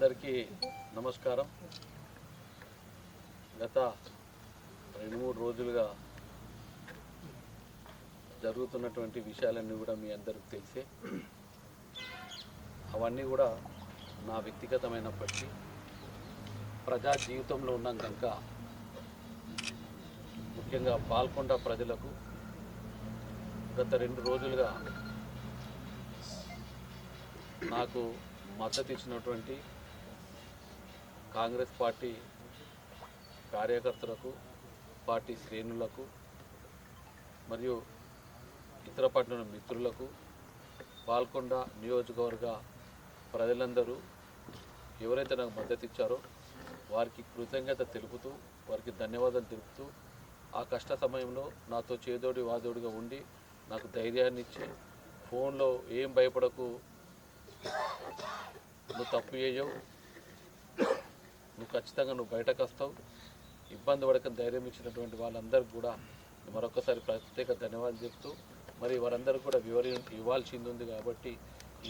అందరికీ నమస్కారం. గత 2-3 రోజులుగా జరుగుతున్నటువంటి విషయాలన్నీ కూడా మీ అందరికీ తెలిసే. అవన్నీ కూడా నా వ్యక్తిగతమైనప్పటికీ ప్రజా జీవితంలో ఉన్నాం కనుక ముఖ్యంగా పాల్కొండ ప్రజలకు గత 2 రోజులుగా నాకు మద్దతు ఇచ్చినటువంటి కాంగ్రెస్ పార్టీ కార్యకర్తలకు, పార్టీ శ్రేణులకు మరియు ఇతర పట్టణ మిత్రులకు, పాల్కొండ నియోజకవర్గ ప్రజలందరూ ఎవరైతే నాకు మద్దతు ఇచ్చారో వారికి కృతజ్ఞత తెలుపుతూ, వారికి ధన్యవాదాలు తెలుపుతూ, ఆ కష్ట సమయంలో నాతో చేదోడి వాదోడిగా ఉండి నాకు ధైర్యాన్ని ఇచ్చి ఫోన్లో ఏం భయపడకు, నువ్వు తప్పు చేయవు, నువ్వు ఖచ్చితంగా బయటకు వస్తావు, ఇబ్బంది పడకని ధైర్యం ఇచ్చినటువంటి వాళ్ళందరికీ కూడా మరొకసారి ప్రత్యేక ధన్యవాదాలు చెప్తూ, మరి వారందరూ కూడా ఇవ్వాల్సింది ఉంది కాబట్టి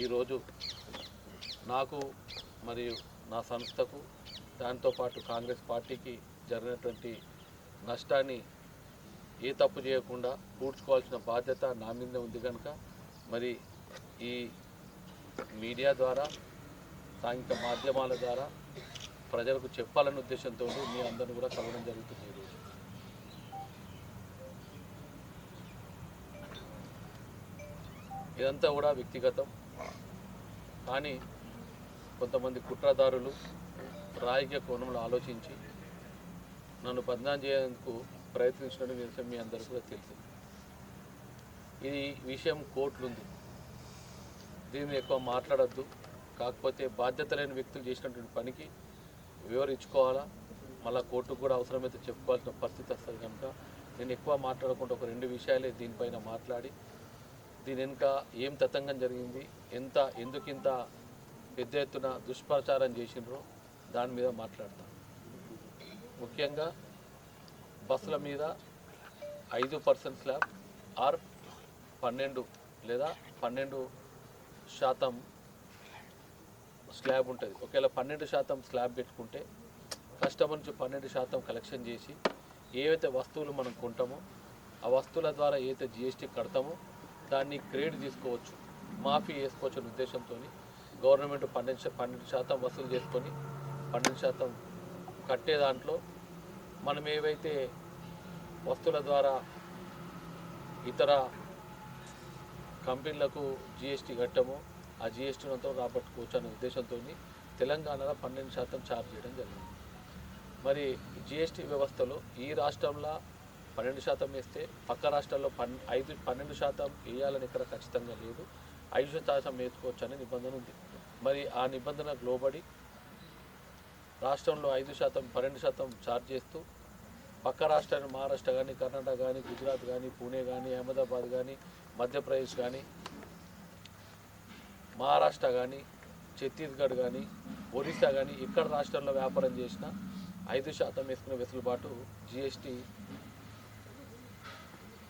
ఈరోజు నాకు మరియు నా సంస్థకు దాంతోపాటు కాంగ్రెస్ పార్టీకి జరిగినటువంటి నష్టాన్ని ఏ తప్పు చేయకుండా పూడ్చుకోవాల్సిన బాధ్యత నా మీద ఉంది కనుక మరి ఈ మీడియా ద్వారా, సాంఘిక మాధ్యమాల ద్వారా ప్రజలకు చెప్పాలనే ఉద్దేశంతో మీ అందరిని కూడా కలవడం జరుగుతుంది. ఈరోజు ఇదంతా కూడా వ్యక్తిగతం, కానీ కొంతమంది కుట్రదారులు రాజకీయ కోణంలో ఆలోచించి నన్ను బదనాం చేయడానికి ప్రయత్నించడం విషయం మీ అందరికీ కూడా తెలుసు. ఈ విషయం కోర్టులు ఉంది, దీన్ని ఎక్కువ మాట్లాడద్దు. కాకపోతే బాధ్యత లేని వ్యక్తులు చేసినటువంటి పనికి వివరించుకోవాలా, మళ్ళీ కోర్టుకు కూడా అవసరమైతే చెప్పుకోవాల్సిన పరిస్థితి వస్తుంది కనుక నేను ఎక్కువ మాట్లాడకుండా ఒక 2 విషయాలే దీనిపైన మాట్లాడి, దీని వెనుక ఏం తతంగం జరిగింది, ఎందుకు ఇంత పెద్ద ఎత్తున దుష్ప్రచారం చేసినారో దాని మీద మాట్లాడతాను. ముఖ్యంగా బస్సుల మీద 5% స్లాబ్ ఆర్ 12 లేదా 12% స్లాబ్ ఉంటుంది. ఒకవేళ 12% స్లాబ్ పెట్టుకుంటే కస్టమర్ నుంచి 12% కలెక్షన్ చేసి ఏవైతే వస్తువులు మనం కొంటామో ఆ వస్తువుల ద్వారా ఏదైతే జిఎస్టీ కడతామో దాన్ని క్రెడిట్ తీసుకోవచ్చు, మాఫీ చేసుకోవచ్చు అనే ఉద్దేశంతో గవర్నమెంట్ 12% వసూలు చేసుకొని 12% కట్టే దాంట్లో మనం ఏవైతే వస్తువుల ద్వారా ఇతర కంపెనీలకు జిఎస్టీ కట్టామో ఆ జిఎస్టీతో రాబట్టుకోవచ్చు అనే ఉద్దేశంతో తెలంగాణలో 12% ఛార్జ్ చేయడం జరిగింది. మరి జిఎస్టీ వ్యవస్థలో ఈ రాష్ట్రంలో 12% వేస్తే పక్క రాష్ట్రాల్లో 12% వేయాలని ఇక్కడ ఖచ్చితంగా లేదు, 5% వేసుకోవచ్చు అనే నిబంధన ఉంది. మరి ఆ నిబంధనకు లోబడి రాష్ట్రంలో 5% 12% ఛార్జ్ చేస్తూ పక్క రాష్ట్రాన్ని మహారాష్ట్ర కానీ, కర్ణాటక కానీ, గుజరాత్ కానీ, పూణే కానీ, అహ్మదాబాద్ కానీ, మధ్యప్రదేశ్ కానీ, మహారాష్ట్ర కానీ, ఛత్తీస్గఢ్ కానీ, ఒరిస్సా కానీ ఇక్కడ రాష్ట్రంలో వ్యాపారం చేసిన 5% వేసుకునే వెసులుబాటు జిఎస్టీ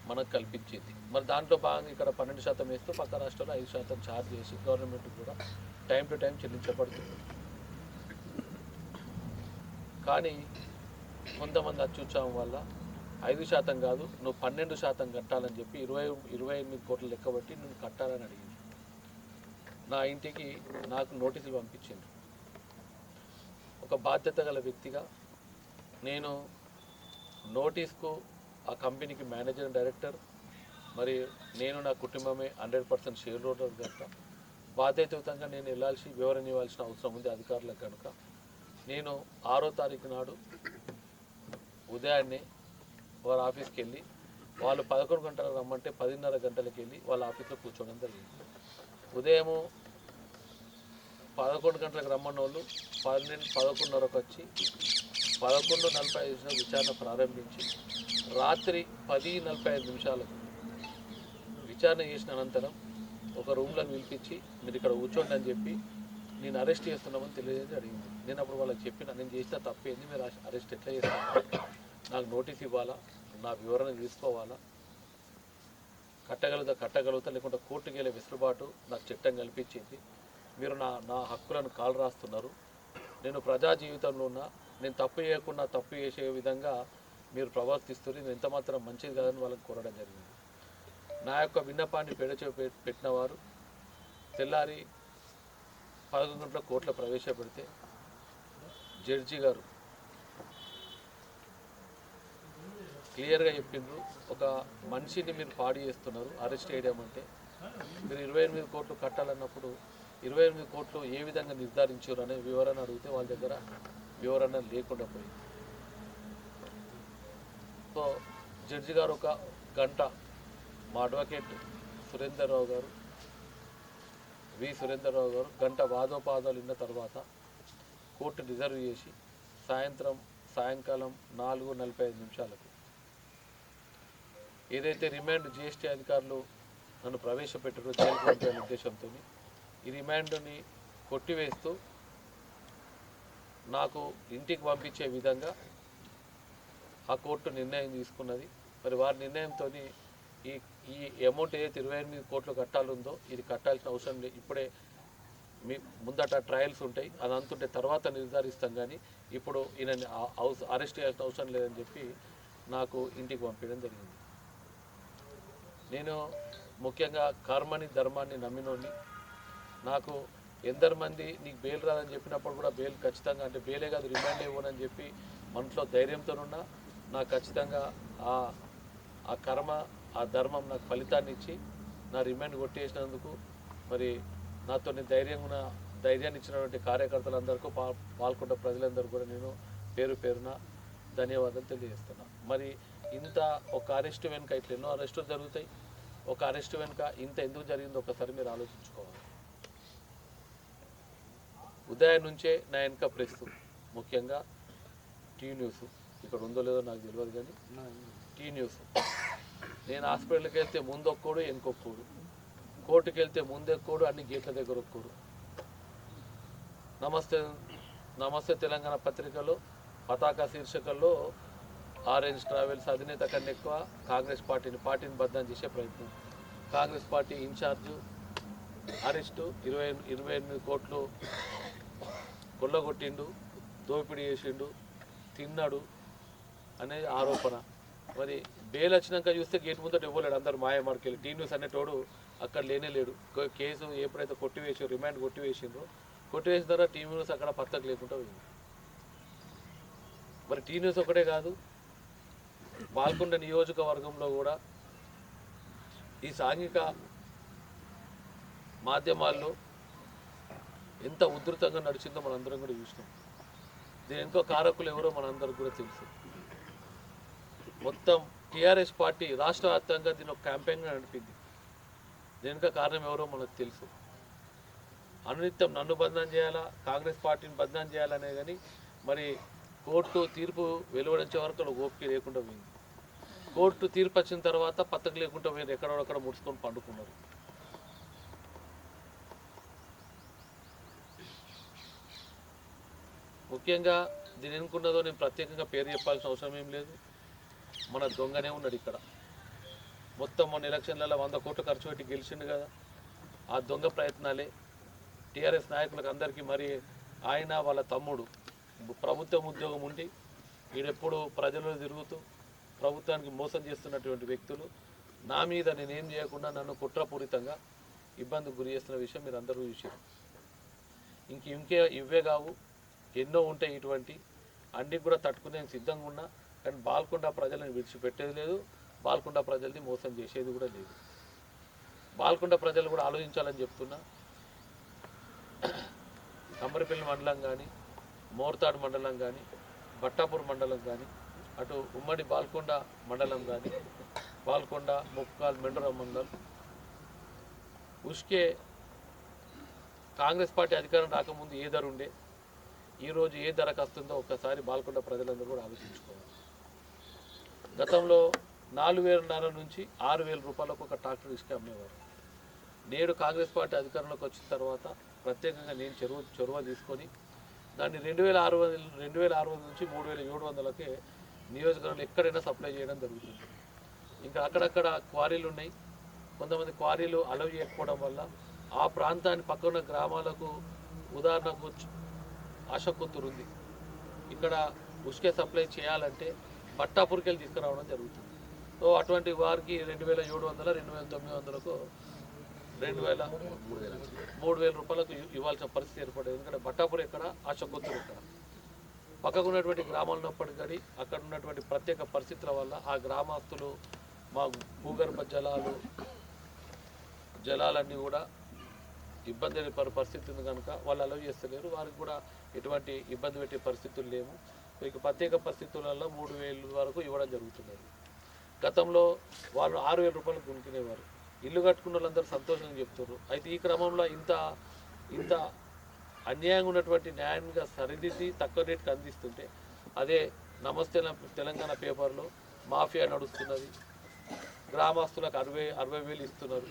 మనకు కల్పించింది. మరి దాంట్లో భాగంగా ఇక్కడ 12% వేస్తూ పక్క రాష్ట్రంలో 5% ఛార్జ్ చేసి గవర్నమెంట్ కూడా టైం టు టైం చెల్లించబడుతుంది. కానీ కొంతమంది అత్యుత్సాహం వల్ల 5% కాదు నువ్వు 12% కట్టాలని చెప్పి 28 కోట్ల లెక్కబట్టి నువ్వు కట్టాలని అడిగింది. నా ఇంటికి నాకు నోటీసులు పంపించింది. ఒక బాధ్యత గల వ్యక్తిగా నేను నోటీస్కు ఆ కంపెనీకి మేనేజర్, డైరెక్టర్, మరి నేను నా కుటుంబమే 100% షేర్ హోల్డర్ కనుక బాధ్యతాయుతంగా నేను వివరణ ఇవ్వాల్సిన అవసరం ఉంది అధికారులకు కనుక నేను 6వ తారీఖు నాడు ఉదయాన్నే వారి ఆఫీస్కి వెళ్ళి వాళ్ళు 11 గంటలకు రమ్మంటే 10:30 గంటలకు వెళ్ళి వాళ్ళ ఆఫీస్లో కూర్చోవడం జరిగింది. ఉదయం 11 గంటలకు రమ్మన్న వాళ్ళు 11:30కు వచ్చి 11:45 విచారణ ప్రారంభించి రాత్రి 10:45 విచారణ చేసిన అనంతరం ఒక రూమ్లో పిలిపించి మీరు ఇక్కడ కూర్చోండి అని చెప్పి నేను అరెస్ట్ చేస్తున్నామని తెలియజేసి అడిగింది. నేను అప్పుడు వాళ్ళకి చెప్పిన నేను చేసిన తప్పేంది, మీరు అరెస్ట్ ఎట్లా చేస్తాను, నాకు నోటీస్ ఇవ్వాలా, నా వివరణ తీసుకోవాలా, కట్టగలుగుతా లేకుంటే కోర్టుకు వెళ్ళే వెసులుబాటు నాకు చట్టం కల్పించింది. మీరు నా హక్కులను కాలు రాస్తున్నారు, నేను ప్రజా జీవితంలో ఉన్నా, నేను తప్పు చేయకుండా తప్పు చేసే విధంగా మీరు ప్రవర్తిస్తుంది, నేను ఎంత మాత్రం మంచిది కాదని వాళ్ళని కోరడం జరిగింది. నా యొక్క విన్నపాన్ని పెట్టిన వారు తెల్లారి 11 గంటల కోర్టులో ప్రవేశపెడితే జడ్జి గారు క్లియర్గా చెప్పిండ్రు, ఒక మనిషిని మీరు పాడు చేస్తున్నారు, అరెస్ట్ చేయడం అంటే మీరు 28 కోట్లు కట్టాలన్నప్పుడు 28 కోట్లు ఏ విధంగా నిర్ధారించారు అనే వివరణ అడిగితే వాళ్ళ దగ్గర వివరణ లేకుండా పోయింది. సో జడ్జి గారు ఒక గంట మా అడ్వకేట్ సురేందర్రావు గారు సురేందర్రావు గారు గంట వాదోపాదాలు విన్న తర్వాత కోర్టు రిజర్వ్ చేసి సాయంకాలం 4:45 ఏదైతే రిమాండ్ జిఎస్టీ అధికారులు నన్ను ప్రవేశపెట్టారో జైలు పంపే ఉద్దేశంతో ఈ రిమాండ్ని కొట్టివేస్తూ నాకు ఇంటికి పంపించే విధంగా ఆ కోర్టు నిర్ణయం తీసుకున్నది. మరి వారి నిర్ణయంతో ఈ అమౌంట్ ఏదైతే 28 కోట్లు కట్టాలుందో ఇది కట్టాల్సిన అవసరం లేదు, ఇప్పుడే మీ ముందట ట్రయల్స్ ఉంటాయి, అది అంతుంటే తర్వాత నిర్ధారిస్తాం, కానీ ఇప్పుడు ఈయన అరెస్ట్ చేయాల్సిన అవసరం లేదని చెప్పి నాకు ఇంటికి పంపించడం జరిగింది. నేను ముఖ్యంగా కర్మని ధర్మాన్ని నమ్మినోని, నాకు ఎందరు మంది నీకు బెయిల్ రాదని చెప్పినప్పుడు కూడా బెయిల్ ఖచ్చితంగా, అంటే బెయిలే కాదు రిమాండ్ ఇవ్వనని చెప్పి మనసులో ధైర్యంతోనున్నా నాకు ఖచ్చితంగా ఆ కర్మ ఆ ధర్మం నాకు ఫలితాన్ని ఇచ్చి నా రిమాండ్ కొట్టేసినందుకు మరి నాతో ధైర్యాన్ని ఇచ్చినటువంటి కార్యకర్తలందరికీ పాల్గొన్న ప్రజలందరూ కూడా నేను పేరున ధన్యవాదాలు తెలియజేస్తున్నా. మరి ఇంత ఒక అరెస్టు వెనుక ఇట్లా ఎన్నో అరెస్టులు జరుగుతాయి, ఒక అరెస్టు వెనుక ఇంత ఎందుకు జరిగిందో ఒకసారి మీరు ఆలోచించుకోవాలి. ఉదయం నుంచే నా వెనుక ప్రెస్, ముఖ్యంగా టీ న్యూస్, ఇక్కడ ఉందో లేదో నాకు తెలియదు కానీ టీ న్యూస్, నేను హాస్పిటల్కి వెళ్తే ముందు ఒక్కోడు వెనుకొక్కోడు, కోర్టుకి వెళ్తే ముందెక్కోడు, అన్ని గేట్ల దగ్గర ఒక్కోడు. నమస్తే తెలంగాణ పత్రికలో పతాక శీర్షికల్లో ఆరెంజ్ ట్రావెల్స్ అధినేత కన్నా ఎక్కువ కాంగ్రెస్ పార్టీని బద్నాం చేసే ప్రయత్నం, కాంగ్రెస్ పార్టీ ఇన్ఛార్జు అరెస్టు, 28 కోట్లు కొల్లగొట్టిండు, దోపిడీ చేసిండు, తిన్నాడు అనే ఆరోపణ. మరి బెయిల్ వచ్చినాక చూస్తే గేట్ ముందట ఇవ్వలేడు, అందరు మాయమార్కెళ్ళి టీ న్యూస్ అనేటోడు అక్కడ లేడు. కేసు ఎప్పుడైతే రిమాండ్ కొట్టివేసిండ్రో కొట్టివేసిన తర్వాత టీ న్యూస్ అక్కడ పత్తకు లేకుండా పోయింది. మరి టీ న్యూస్ ఒకటే కాదు, బాల్కొండ నియోజకవర్గంలో కూడా ఈ సాంఘిక మాధ్యమాల్లో ఎంత ఉధృతంగా నడిచిందో మనందరం కూడా చూసినాం. దీని ఇంకో కారకులు ఎవరో మనందరికి కూడా తెలుసు. మొత్తం టీఆర్ఎస్ పార్టీ రాష్ట్ర వ్యాప్తంగా దీని ఒక క్యాంపెయిన్గా నడిపింది. దీనికి కారణం ఎవరో మనకు తెలుసు. అనునిత్యం నన్ను బదనాం చేయాలా, కాంగ్రెస్ పార్టీని బదనాం చేయాలనే కానీ మరి కోర్టు తీర్పు వెలువడించే వరకు ఓపిక లేకుండా పోయింది. కోర్టు తీర్పు వచ్చిన తర్వాత పత్తకు లేకుండా పోయింది, ఎక్కడొక్కడ ముడుచుకొని పండుకున్నారు. ముఖ్యంగా దీని ఎన్నుకున్నదో నేను ప్రత్యేకంగా పేరు చెప్పాల్సిన అవసరం ఏం లేదు, మన దొంగనే ఉన్నాడు ఇక్కడ. మొత్తం మొన్న ఎలక్షన్లలో 100 కోట్లు ఖర్చు పెట్టి గెలిచిండు కదా, ఆ దొంగ ప్రయత్నాలే టీఆర్ఎస్ నాయకులకు అందరికీ. మరి ఆయన వాళ్ళ తమ్ముడు ప్రభుత్వం ఉద్యోగం ఉండి వీడెప్పుడు ప్రజల్లో తిరుగుతూ ప్రభుత్వానికి మోసం చేస్తున్నటువంటి వ్యక్తులు నా మీద నేనేం చేయకుండా నన్ను కుట్రపూరితంగా ఇబ్బందికి గురి చేస్తున్న విషయం మీరు అందరూ చూసారు. ఇవే కావు, ఎన్నో ఉంటాయి ఇటువంటి. అన్నీ కూడా తట్టుకునే సిద్ధంగా ఉన్నా, కానీ బాల్కొండ ప్రజలను విడిచిపెట్టేది లేదు, బాల్కొండ ప్రజల్ని మోసం చేసేది కూడా లేదు. బాల్కొండ ప్రజలు కూడా ఆలోచించాలని చెప్తున్నా. కమ్మరిపల్లి మండలం కానీ, మోర్తాడు మండలం కానీ, బట్టాపూర్ మండలం కానీ, అటు ఉమ్మడి బాల్కొండ మండలం కానీ, బాల్కొండ, ముక్కాల్, మెండర మండలం, ఉష్కే కాంగ్రెస్ పార్టీ అధికారం రాకముందు ఏ ధర ఉండే, ఈరోజు ఏ ధరకు వస్తుందో ఒక్కసారి బాల్కొండ ప్రజలందరూ కూడా ఆలోచించుకోవాలి. గతంలో 4,500 నుంచి 6,000 రూపాయలకు ఒక ట్రాక్టర్ ఇసుక అమ్మేవారు. నేడు కాంగ్రెస్ పార్టీ అధికారంలోకి వచ్చిన తర్వాత ప్రత్యేకంగా నేను చొరవ తీసుకొని దాన్ని 2,600 నుంచి 3,700కే నియోజకవర్గంలో ఎక్కడైనా సప్లై చేయడం జరుగుతుంది. ఇంకా అక్కడక్కడ క్వారీలు ఉన్నాయి, కొంతమంది క్వారీలు అలవ్ చేయకపోవడం వల్ల ఆ ప్రాంతాన్ని పక్కన గ్రామాలకు, ఉదాహరణకు ఆశకొత్తూరు ఉంది. ఇక్కడ ఉష్కే సప్లై చేయాలంటే పట్టాపూర్కి వెళ్ళి తీసుకురావడం జరుగుతుంది. సో అటువంటి వారికి 2700 2900కు 3000 రూపాయలకు ఇవ్వాల్సిన పరిస్థితి ఏర్పడేది. ఎందుకంటే బట్టాపూర్ ఎక్కడ, ఆశకొత్తూరు ఎక్కడ, పక్కకు ఉన్నటువంటి గ్రామాలు ఉన్నప్పటికీ కానీ అక్కడ ఉన్నటువంటి ప్రత్యేక పరిస్థితుల వల్ల ఆ గ్రామస్తులు మా భూగర్భ జలాలన్నీ కూడా ఇబ్బంది పరిస్థితి ఉంది కనుక వాళ్ళు అలవ్ చేస్తలేరు. వారికి కూడా ఎటువంటి ఇబ్బంది పెట్టే పరిస్థితులు లేవు. మీకు ప్రత్యేక పరిస్థితులలో 3000 వరకు ఇవ్వడం జరుగుతున్నది. గతంలో వాళ్ళు 6000 రూపాయలు కొనుక్కునేవారు. ఇల్లు కట్టుకున్న వాళ్ళందరూ సంతోషంగా చెప్తున్నారు. అయితే ఈ క్రమంలో ఇంత అన్యాయంగా ఉన్నటువంటి న్యాయంగా సరిదిద్ది తక్కువ రేటుకి అందిస్తుంటే అదే నమస్తే తెలంగాణ పేపర్లో మాఫియా నడుస్తున్నది, గ్రామస్తులకు 60,000 ఇస్తున్నారు.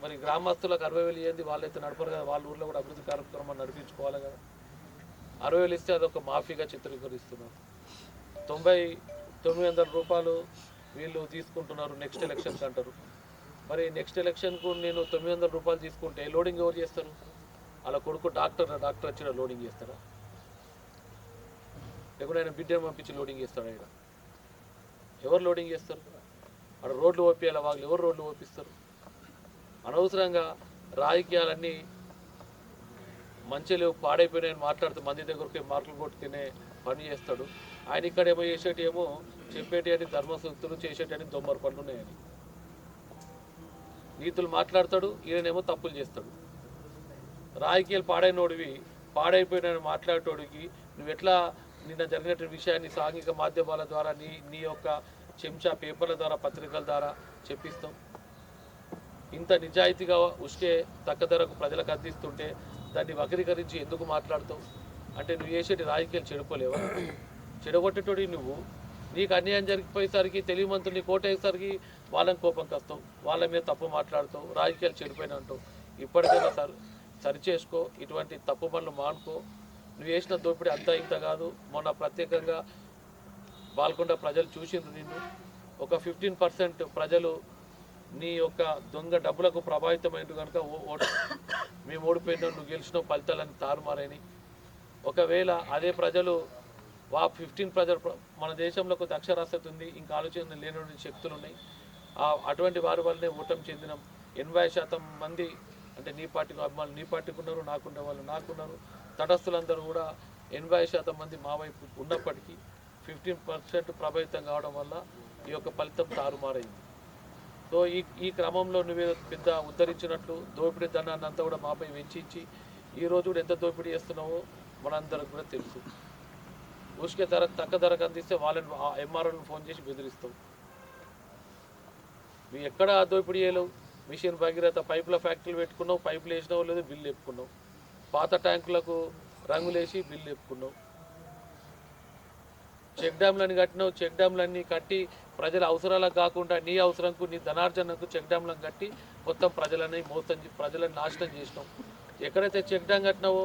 మరి గ్రామస్తులకు 60,000 ఇవ్వండి, వాళ్ళైతే నడపరు కదా, వాళ్ళ ఊర్లో కూడా అభివృద్ధి కార్యక్రమాన్ని నడిపించుకోవాలి కదా. 60,000 ఇస్తే అదొక మాఫీగా చిత్రీకరిస్తున్నారు. 900 రూపాయలు వీళ్ళు తీసుకుంటున్నారు. నెక్స్ట్ ఎలక్షన్కి అంటారు. మరి నెక్స్ట్ ఎలక్షన్కు నేను 900 రూపాయలు తీసుకుంటే లోడింగ్ ఎవరు చేస్తారు? అలా కొడుకు డాక్టర్ వచ్చిన లోడింగ్ చేస్తారా? లేకుంటే ఆయన బిడ్డను పంపించి లోడింగ్ చేస్తారా? ఆయన ఎవరు లోడింగ్ చేస్తారు? అక్కడ రోడ్లు ఓపియాల వాళ్ళు ఎవరు రోడ్లు ఓపిస్తారు? అనవసరంగా రాజకీయాలన్నీ మంచి లేవు, పాడైపోయినాయని మాట్లాడుతూ మంది దగ్గరికి మార్కులు కొట్టుకునే పని చేస్తాడు. ఆయన ఇక్కడేమో చేసేటేమో చెప్పేటి అని ధర్మసూక్తులు, చేసేటి అని దొమ్మర పనులు ఉన్నాయని నీతులు మాట్లాడతాడు. ఈయనేమో తప్పులు చేస్తాడు. రాజకీయాలు పాడైనోడివి, పాడైపోయిన మాట్లాడేటోడికి నువ్వు ఎట్లా నిన్న జరిగినటువంటి విషయాన్ని సాంఘిక మాధ్యమాల ద్వారా నీ యొక్క చెంచా పేపర్ల ద్వారా పత్రికల ద్వారా చెప్పిస్తాం. ఇంత నిజాయితీగా ఉష్కే తక్కువ ధరకు ప్రజలకు అందిస్తుంటే దాన్ని వక్రీకరించి ఎందుకు మాట్లాడుతావు? అంటే నువ్వు చేసేటి రాజకీయాలు చెడిపోలేవా? చెడగొట్టేటోడి నువ్వు. నీకు అన్యాయం జరిగిపోయేసరికి తెలివిమంతులు నీ కోటేసరికి వాళ్ళని కోపంకి వస్తావు, వాళ్ళ మీద తప్పు మాట్లాడుతావు, రాజకీయాలు చెడిపోయినా అంటావు. ఇప్పటికైనా సరిచేసుకో, ఇటువంటి తప్పు పనులు మానుకో. నువ్వు చేసిన దోపిడీ అంతా ఇంత కాదు. మొన్న ప్రత్యేకంగా బాల్కొండ ప్రజలు చూసిండ్రు నిన్ను. ఒక 15% ప్రజలు నీ యొక్క దొంగ డబ్బులకు ప్రభావితమైంది కనుక మేము ఓడిపోయినా, నువ్వు గెలిచిన ఫలితాలని తారుమారని. ఒకవేళ అదే ప్రజలు 15 ప్రజలు, మన దేశంలో కొద్ది అక్షరాస్యత ఉంది, ఇంకా ఆలోచన లేని శక్తులు ఉన్నాయి. అటువంటి వారి వల్లనే ఓటమి చెందిన 80% మంది, అంటే నీ పార్టీకి అభిమానులు నీ పార్టీకి ఉన్నారు, నాకున్న వాళ్ళు నాకున్నారు. తటస్థులందరూ కూడా 80% మంది మా వైపు ఉన్నప్పటికీ 15% ప్రభావితం కావడం వల్ల ఈ యొక్క ఫలితం తారుమారైంది. సో ఈ క్రమంలో నువ్వు పెద్ద ఉద్ధరించినట్లు దోపిడీ ధనాన్ని అంతా కూడా మాపై వెచ్చించి ఈరోజు కూడా ఎంత దోపిడీ చేస్తున్నావో మనందరికి కూడా తెలుసు. ఉష్కే తక్కువ ధరకు అందిస్తే వాళ్ళని ఎంఆర్ఓని ఫోన్ చేసి బెదిరిస్తావు. నువ్వు ఎక్కడ దోపిడీ చేయలేవు. మిషన్ భగీరథ పైపుల ఫ్యాక్టరీలు పెట్టుకున్నావు, పైపులు వేసినావు లేదు, బిల్లు చెప్పుకున్నావు. పాత ట్యాంకులకు రంగులేసి బిల్లు చెప్పుకున్నావు. చెక్ డ్యామ్లన్నీ కట్టినావు. చెక్ డ్యామ్లన్నీ కట్టి ప్రజల అవసరాలకు కాకుండా నీ అవసరంకు, నీ ధనార్జనకు చెక్ డ్యామ్లను కట్టి మొత్తం ప్రజలను నాశనం చేసినావు. ఎక్కడైతే చెక్ డ్యామ్ కట్టినావో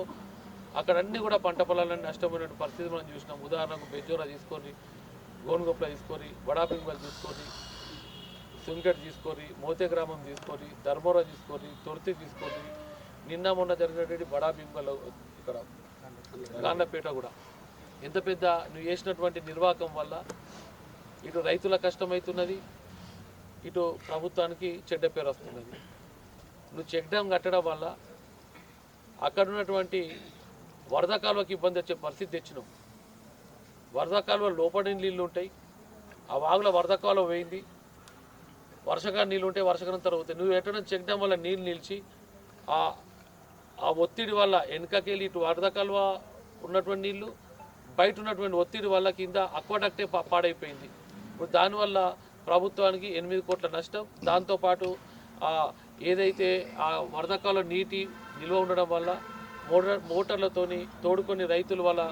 అక్కడ అన్నీ కూడా పంట పొలాలన్నీ నష్టపోయిన పరిస్థితి మనం చూసినాం. ఉదాహరణకు బెజ్జోరా తీసుకొని, గోనుగొప్పల తీసుకొని, వడాపింగల్ తీసుకొని, సుంకెట్ తీసుకొని, మోతే గ్రామం తీసుకొని, ధర్మోరా తీసుకొని, తొర్తి తీసుకొని, నిన్న మొన్న జరిగినటువంటి బడాపింగల్ ఇక్కడ గాండ్లపేట కూడా ఎంత పెద్ద నువ్వు చేసినటువంటి నిర్వాహకం వల్ల ఇటు రైతుల కష్టమవుతున్నది, ఇటు ప్రభుత్వానికి చెడ్డ పేరు వస్తున్నది. నువ్వు చెక్ డ్యామ్ కట్టడం వల్ల అక్కడ ఉన్నటువంటి వరద కాలువకి ఇబ్బంది వచ్చే పరిస్థితి తెచ్చినావు. వరద కాలువ లోపడి నీళ్ళు ఉంటాయి, ఆ వాగుల వరద కాలువ పోయింది, వర్షకాలం నీళ్ళు ఉంటాయి, వర్షకాలం తర్వాత అవుతాయి. నువ్వు ఎట్లా చెక్ డ్యామ్ వల్ల నీళ్ళు నిలిచి ఆ ఒత్తిడి వల్ల వెనకకెళ్ళి ఇటు వరద కాలువ ఉన్నటువంటి నీళ్ళు, బయట ఉన్నటువంటి ఒత్తిడి వల్ల కింద అక్వాడక్టే పాడైపోయింది. ఇప్పుడు దానివల్ల ప్రభుత్వానికి 8 కోట్ల నష్టం. దాంతోపాటు ఏదైతే ఆ వరదకాల నీటి నిల్వ ఉండడం వల్ల మోటార్లతోని తోడుకొని రైతులు వాళ్ళ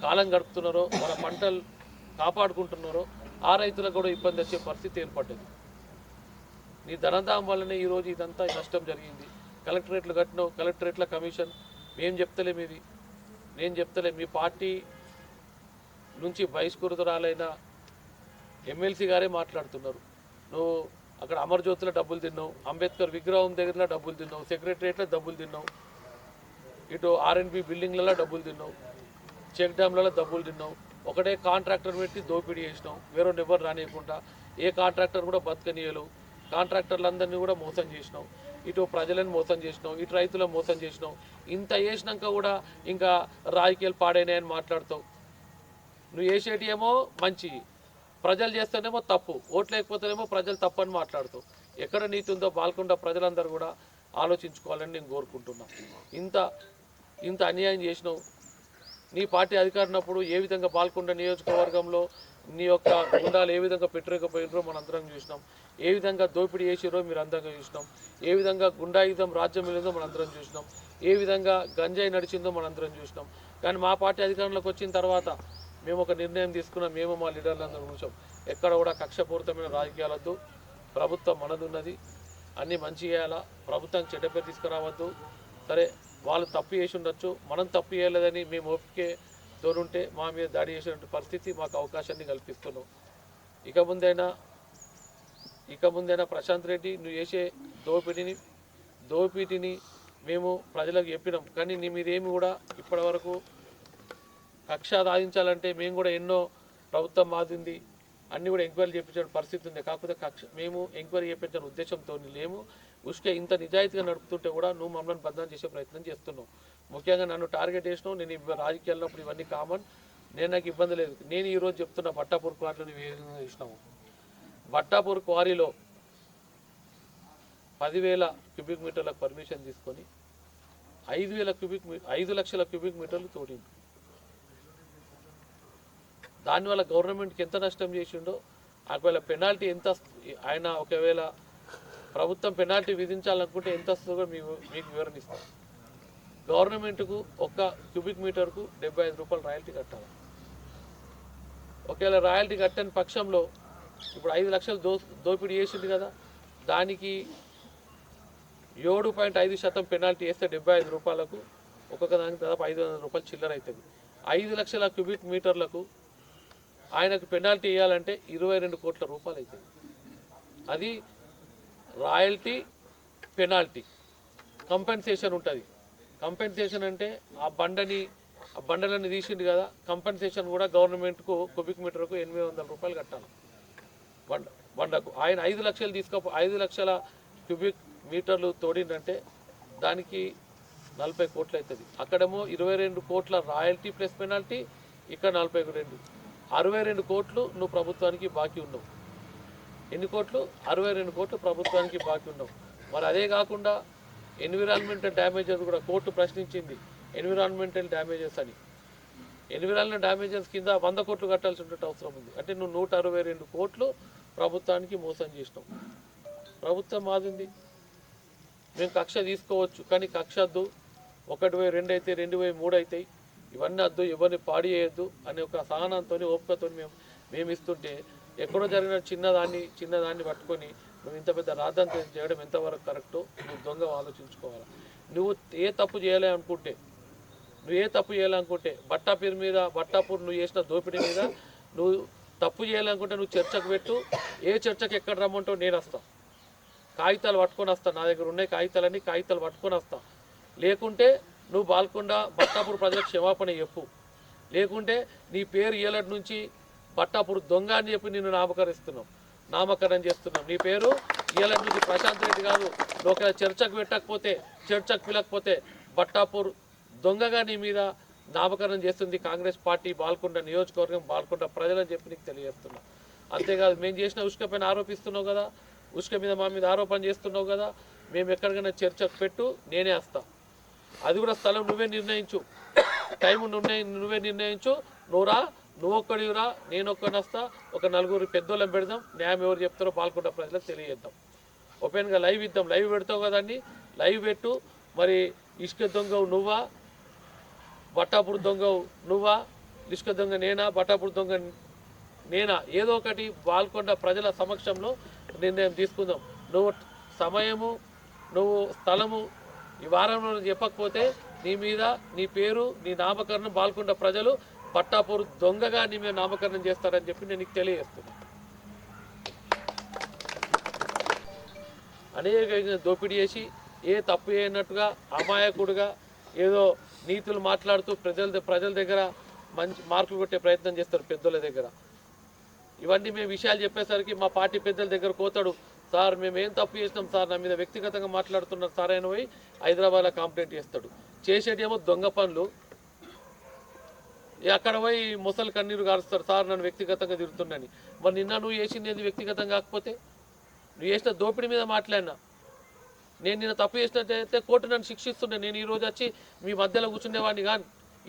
కాలం గడుపుతున్నారో, వాళ్ళ పంటలు కాపాడుకుంటున్నారో ఆ రైతులకు కూడా ఇబ్బంది వచ్చే పరిస్థితి ఏర్పడ్డది. నీ ధనదాం వల్లనే ఈరోజు ఇదంతా నష్టం జరిగింది. కలెక్టరేట్లు కట్టినావు, కలెక్టరేట్ల కమిషన్ మేము చెప్తలేము, ఇది నేను చెప్తలే, మీ పార్టీ నుంచి బహిష్కృతురాలైన ఎమ్మెల్సీ గారే మాట్లాడుతున్నారు. నువ్వు అక్కడ అమర్జ్యోతిలో డబ్బులు తిన్నావు, అంబేద్కర్ విగ్రహం దగ్గర డబ్బులు తిన్నావు, సెక్రటరియట్లో డబ్బులు తిన్నావు. ఇటు ఆర్ఎన్బి బిల్డింగ్లలో డబ్బులు తిన్నావు, చెక్ డ్యామ్లలో డబ్బులు తిన్నావు, ఒకటే కాంట్రాక్టర్ పెట్టి దోపిడీ చేసినావు, వేరే ఎవరు రానియకుండా ఏ కాంట్రాక్టర్ కూడా బతకనీయలేవు, కాంట్రాక్టర్లందరినీ కూడా మోసం చేసినావు, ఇటు ప్రజలను మోసం చేసినావు, ఇటు రైతులను మోసం చేసినావు. ఇంత చేసినాక కూడా ఇంకా రాజకీయాలు పాడైనాయని మాట్లాడతావు. నువ్వు చేసేటి ఏమో మంచి, ప్రజలు చేస్తేనేమో తప్పు, ఓట్లు లేకపోతేనేమో ప్రజలు తప్పని మాట్లాడుతావు. ఎక్కడ నీతి ఉందో బాల్కొండ ప్రజలందరూ కూడా ఆలోచించుకోవాలని నేను కోరుకుంటున్నా. ఇంత అన్యాయం చేసినావు. నీ పార్టీ అధికారినప్పుడు ఏ విధంగా బాల్కొండ నియోజకవర్గంలో నీ యొక్క గుండాలు ఏ విధంగా పెట్టలేకపోయినరో మనందరం చూసినాం, ఏ విధంగా దోపిడీ చేసిరో మీరు అందరం చూసినాం, ఏ విధంగా గుండాయుధం రాజ్యం వెళ్ళిందో మనందరం చూసినాం, ఏ విధంగా గంజాయి నడిచిందో మనందరం చూసినాం. కానీ మా పార్టీ అధికారంలోకి వచ్చిన తర్వాత మేము ఒక నిర్ణయం తీసుకున్నాం, మేము మా లీడర్లందరూ కూర్చోం, ఎక్కడ కూడా కక్షపూరితమైన రాజకీయాలద్దు, ప్రభుత్వం మనదున్నది, అన్నీ మంచి చేయాలా, ప్రభుత్వం చెడ్డ పేరు తీసుకురావద్దు. సరే వాళ్ళు తప్పు చేసి ఉండొచ్చు, మనం తప్పు చేయలేదని మేము ఓపికే తోడుంటే మా మీద దాడి చేసినటువంటి పరిస్థితి మాకు అవకాశాన్ని కల్పిస్తున్నాం. ఇక ముందైనా ప్రశాంత్ రెడ్డి నువ్వు చేసే దోపిడీని మేము ప్రజలకు చెప్పినాం, కానీ నీ మీద ఏమి కూడా ఇప్పటి వరకు కక్ష సాధించాలంటే మేము కూడా ఎన్నో ప్రభుత్వం మాదింది అన్నీ కూడా ఎంక్వైరీ చేయించిన పరిస్థితి ఉంది. కాకపోతే మేము ఎంక్వైరీ చేయించిన ఉద్దేశంతో లేము. ఉష్కే ఇంత నిజాయితీగా నడుపుతుంటే కూడా నువ్వు మమ్మల్ని బదనాం చేసే ప్రయత్నం చేస్తున్నావు. ముఖ్యంగా నన్ను టార్గెట్ చేసినావు. నేను రాజకీయాల్లో ఇవన్నీ కామన్, నాకు ఇబ్బంది లేదు. నేను ఈరోజు చెప్తున్నా, బట్టాపూర్ క్వారీలో నువ్వు ఏ విధంగా చేసినావు. బట్టాపూర్ క్వారీలో 10,000 క్యూబిక్ మీటర్లకు పర్మిషన్ తీసుకొని 5 లక్షల క్యూబిక్ మీటర్లు తోడింది. దానివల్ల గవర్నమెంట్కి ఎంత నష్టం చేసిండో, ఒకవేళ పెనాల్టీ ఎంత, ఆయన ఒకవేళ ప్రభుత్వం పెనాల్టీ విధించాలనుకుంటే ఎంత వస్తుందో మీకు వివరణిస్తాం. గవర్నమెంట్కు ఒక్క క్యూబిక్ మీటర్కు 75 రూపాయలు రాయల్టీ కట్టాలి. ఒకవేళ రాయల్టీ కట్టని పక్షంలో ఇప్పుడు 5 లక్షలు దోపిడీ చేసింది కదా, దానికి 7.5% పెనాల్టీ వేస్తే 75 రూపాయలకు ఒక్కొక్క దానికి దాదాపు 500 రూపాయలు చిల్లర అవుతుంది. 5 లక్షల క్యూబిక్ మీటర్లకు ఆయనకు పెనాల్టీ వేయాలంటే 22 కోట్ల రూపాయలు అవుతుంది. అది రాయల్టీ, పెనాల్టీ, కంపెన్సేషన్ ఉంటుంది. కంపెన్సేషన్ అంటే ఆ బండలని తీసిండు కదా, కంపెన్సేషన్ కూడా గవర్నమెంట్కు క్యూబిక్ మీటర్కు 800 రూపాయలు కట్టాలి బండకు. ఆయన 5 లక్షలు 5 లక్షల క్యూబిక్ మీటర్లు తోడిందంటే దానికి 40 కోట్లు అవుతుంది. అక్కడేమో 22 కోట్ల రాయల్టీ ప్లస్ పెనాల్టీ, ఇక్కడ 42, 62 కోట్లు నువ్వు ప్రభుత్వానికి బాకీ ఉన్నావు. ఎన్ని కోట్లు? 62 కోట్లు ప్రభుత్వానికి బాకీ ఉన్నావు. మరి అదే కాకుండా ఎన్విరాన్మెంటల్ డ్యామేజెస్ కూడా కోర్టు ప్రశ్నించింది, ఎన్విరాన్మెంటల్ డ్యామేజెస్ అని. ఎన్విరాన్మెంటల్ డ్యామేజెస్ కింద 100 కోట్లు కట్టాల్సిన అవసరం ఉంది. అంటే నువ్వు 162 కోట్లు ప్రభుత్వానికి మోసం చేసినావు. ప్రభుత్వం మాదింది, మేము కక్ష తీసుకోవచ్చు, కానీ కక్ష వద్దు. 1/2 అయితే 2/3 అవుతాయి, ఇవన్నీ వద్దు, ఎవరిని పాడి చేయొద్దు అనే ఒక సహనంతో ఓపికతో మేము ఇస్తుంటే, ఎక్కడో జరిగిన చిన్నదాన్ని పట్టుకొని నువ్వు ఇంత పెద్ద రాద్ధాంతం చేయడం ఎంతవరకు కరెక్టో నువ్వు దొంగ ఆలోచించుకోవాలి. నువ్వు ఏ తప్పు చేయాలనుకుంటే బట్టాపూర్ నువ్వు చేసిన దోపిడీ మీద నువ్వు తప్పు చేయాలనుకుంటే నువ్వు చర్చకు పెట్టు. ఏ చర్చకు ఎక్కడ రమ్మంటావు నేను వస్తా, కాగితాలు పట్టుకొని వస్తా, నా దగ్గర ఉన్నాయి కాగితాలు పట్టుకొని వస్తా. లేకుంటే నువ్వు బాల్కొండ బట్టాపూర్ ప్రజలకు క్షమాపణ చెప్పు. లేకుంటే నీ పేరు ఏలటి నుంచి బట్టాపూర్ దొంగ అని చెప్పి నిన్ను నామకరణం చేస్తున్నాం. నీ పేరు ఏలటి నుంచి ప్రశాంత్ రెడ్డి కాదు. నువ్వు ఒకవేళ చర్చకు పిలకపోతే బట్టాపూర్ దొంగగా నీ మీద నామకరణం చేస్తుంది కాంగ్రెస్ పార్టీ, బాల్కొండ నియోజకవర్గం, బాల్కొండ ప్రజలని చెప్పి నీకు తెలియజేస్తున్నా. అంతేకాదు, మేము చేసిన ఉష్క పైన ఆరోపిస్తున్నావు కదా, ఉష్క మీద మా మీద ఆరోపణ చేస్తున్నావు కదా, మేము ఎక్కడికైనా చర్చకు పెట్టు, నేనే వస్తా. అది కూడా స్థలం నువ్వే నిర్ణయించు, టైం నువ్వే నిర్ణయించు. నువ్వు ఒక్కడిరా, నేను ఒక్కడిని వస్తా, ఒక 4 పెద్దోళ్ళని పెడదాం, న్యాయం ఎవరు చెప్తారో బాల్కొండ ప్రజలకు తెలియజేద్దాం. ఓపెన్గా లైవ్ ఇద్దాం. లైవ్ పెడతావు కదండి, లైవ్ పెట్టు. మరి ఇసుక దొంగవు నువ్వా, బట్టాపూర్ దొంగవు నువ్వా, ఇసుక దొంగ నేనా, బట్టాపూర్ దొంగ నేనా, ఏదో ఒకటి బాల్కొండ ప్రజల సమక్షంలో నిర్ణయం తీసుకుందాం. నువ్వు సమయము, నువ్వు స్థలము ఈ వారంలో చెప్పకపోతే నీ మీద, నీ పేరు, నీ నామకరణం బాల్కొండ ప్రజలు బట్టాపూర్ దొంగగా నీ మీద నామకరణం చేస్తారని చెప్పి నేను నీకు తెలియజేస్తున్నా. అనేక దోపిడీ చేసి ఏ తప్పు చేయనట్టుగా అమాయకుడుగా ఏదో నీతులు మాట్లాడుతూ ప్రజల దగ్గర మంచి మార్కులు కొట్టే ప్రయత్నం చేస్తారు పెద్దల దగ్గర. ఇవన్నీ మేము విషయాలు చెప్పేసరికి మా పార్టీ పెద్దల దగ్గర పోతాడు, సార్ మేము ఏం తప్పు చేసినాం సార్, నా మీద వ్యక్తిగతంగా మాట్లాడుతున్నారు సార్ ఆయన పోయి హైదరాబాద్లో కంప్లైంట్ చేస్తాడు. చేసేటేమో దొంగ పనులు, అక్కడ పోయి ముసలి కన్నీరు గారుస్తాడు, సార్ నన్ను వ్యక్తిగతంగా తిరుగుతున్నాని. మరి నిన్న నువ్వు చేసింది ఏంది వ్యక్తిగతంగా కాకపోతే? నువ్వు చేసిన దోపిడీ మీద మాట్లాడినా, నేను నిన్న తప్పు చేసినట్టయితే కోర్టు నన్ను శిక్షిస్తుండే. నేను ఈరోజు వచ్చి మీ మధ్యలో కూర్చునేవాడిని కానీ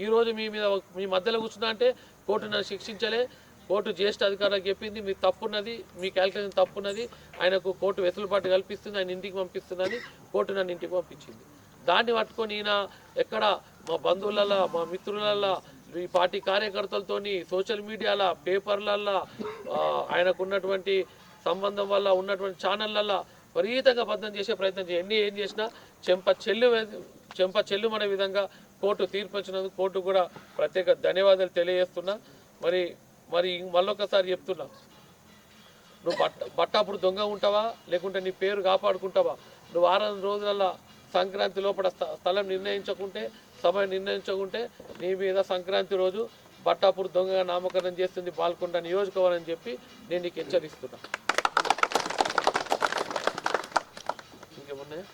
ఈరోజు మీ మధ్యలో కూర్చున్నా అంటే కోర్టు నన్ను శిక్షించలే. కోర్టు జ్యేష్ఠ అధికారులకు చెప్పింది మీ తప్పున్నది, మీ క్యాల్కులేషన్ తప్పున్నది, ఆయనకు కోర్టు వెసులుబాటు కల్పిస్తుంది, ఆయన ఇంటికి పంపిస్తుందని కోర్టు నన్ను ఇంటికి పంపించింది. దాన్ని పట్టుకొని ఈయన ఎక్కడ మా బంధువులల్లో మా మిత్రులల్లో ఈ పార్టీ కార్యకర్తలతోని సోషల్ మీడియాలో పేపర్లల్లో ఆయనకు ఉన్నటువంటి సంబంధం వల్ల ఉన్నటువంటి ఛానళ్ళల్లో విపరీతంగా బద్దం చేసే ప్రయత్నం ఏం చేసినా చెంప చెల్లుమనే విధంగా కోర్టు తీర్పు వచ్చినందుకు కోర్టు కూడా ప్రత్యేక ధన్యవాదాలు తెలియజేస్తున్నా. మరి మళ్ళొకసారి చెప్తున్నా, నువ్వు బట్టాపుడు దొంగ ఉంటావా లేకుంటే నీ పేరు కాపాడుకుంటావా? నువ్వు 6 రోజులలో సంక్రాంతి లోపల స్థలం నిర్ణయించకుంటే, సమయం నిర్ణయించకుంటే నీ మీద సంక్రాంతి రోజు బట్టాపుడు దొంగగా నామకరణం చేస్తుంది బాల్కొండ నియోజకవర్గం అని చెప్పి నేను నీకు హెచ్చరిస్తున్నా. ఇంకేమున్నాయా?